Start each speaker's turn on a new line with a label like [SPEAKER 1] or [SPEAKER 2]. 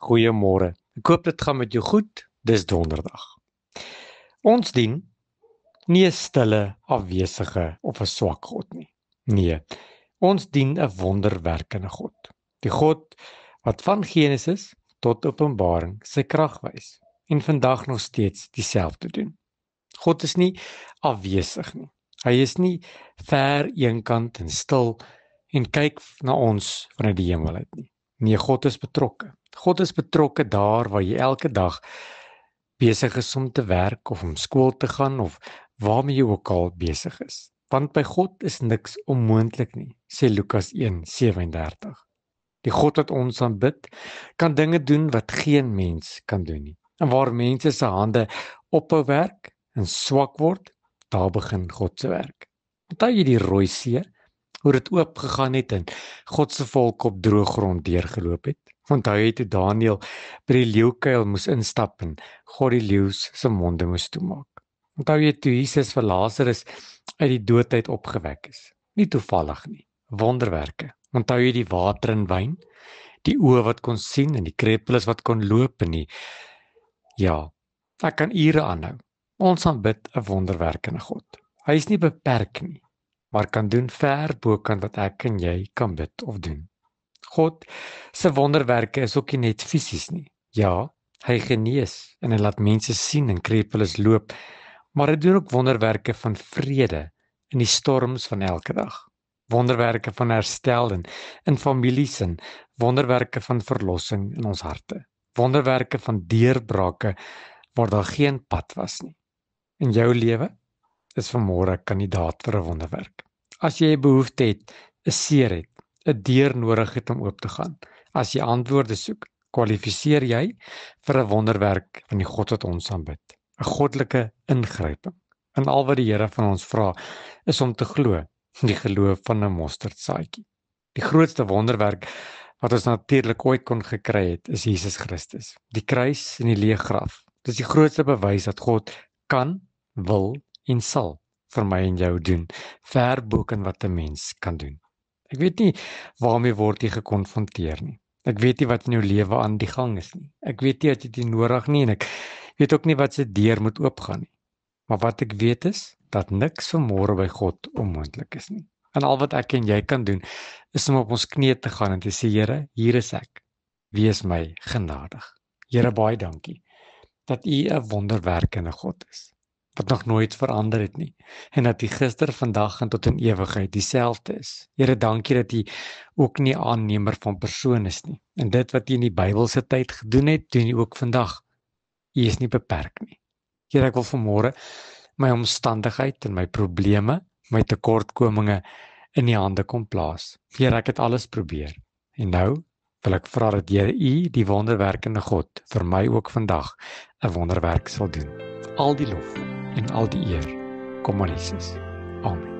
[SPEAKER 1] Goeiemôre. Ek hoop dit gaan met jou goed. Dis donderdag. Ons dien nie 'n stille, afwesige of 'n swak God nie. Nee, ons dien 'n wonderwerkende God. Die God wat van Genesis tot Openbaring sy krag wys en vandag nog steeds dieselfde doen. God is nie afwesig nie. Hy is nie ver eenkant en stil en kyk na ons vanuit die hemel uit nie. Nee, God is betrokke. God is betrokke daar waar jy elke dag besig is om te werk of om skool te gaan of waarmee jy ook al besig is. Want by God is niks onmoontlik nie, sê Lukas 1:37. Die God wat ons aanbid, kan dinge doen wat geen mens kan doen nie. En waar mense se hande ophou werk en swak word, daar begin God se werk. Onthou jy die Rooi See, hoe dit oop gegaan het en God se volk op droë grond deurgeloop het? Onthou jy toe Daniël by die leeukuil moes instap en God die leeu se monde moes toemaak? Onthou jy toe Jesus vir Lazarus uit die dood uit opgewek is? Nie toevallig nie, wonderwerke. Onthou jy die water en wyn, die oë wat kon sien en die krepeles wat kon loop en ek kan ure aanhou. Ons aanbid 'n wonderwerkende God. Hy is nie beperk nie, maar kan doen ver bokant wat ek en jy kan bid of doen. God se wonderwerke is ook nie net fisies nie. Ja, hy genees en hy laat mense sien en krepeles loop, maar hy doen ook wonderwerke van vrede in die storms van elke dag. Wonderwerke van herstel in families en wonderwerke van verlossing in ons harte. Wonderwerke van deurbrake waar daar geen pad was nie. In jou lewe is vanmôre 'n kandidaat vir 'n wonderwerk. As jy 'n behoefte het, 'n seer het, 'n deur nodig het om oop te gaan, as jy antwoorde soek, kwalifiseer jy vir 'n wonderwerk van die God wat ons aanbid. 'n Goddelike ingryping. En al wat die Here van ons vra, is om te glo, die geloof van 'n mosterdsaadjie. Die grootste wonderwerk wat ons natuurlik ooit kon gekry het, is Jesus Christus. Die kruis en die leë graf. Dis die grootste bewys dat God kan, wil en sal vir my en jou doen, ver boken wat 'n mens kan doen. Ek weet nie waarmee word jy gekonfronteer nie. Ek weet nie wat in jou lewe aan die gang is nie. Ek weet nie wat jy dit nodig nie en ek weet ook nie wat se deur moet oopgaan nie. Maar wat ek weet is dat niks vanmôre by God onmoontlik is nie. En al wat ek en jy kan doen is om op ons knieë te gaan en te sê, Here, hier is ek. Wees my genadig. Here, baie dankie dat U 'n wonderwerkende God is, wat nog nooit verander het nie, en dat U gister, vandag en tot in ewigheid dieselfde is. Here, dankie dat U ook nie aannemer van persoon is nie, en dit wat U in die Bybelse tyd gedoen het, doen U ook vandag. U is nie beperk nie. Here, ek wil vanmôre my omstandigheid en my probleme, my tekortkominge in U hande kom plaas. Here, ek het alles probeer, en nou wil ek vra dat Here U, die wonderwerkende God, vir my ook vandag 'n wonderwerk sal doen. Al die lof en al die eer kom aan Jesus. Amen.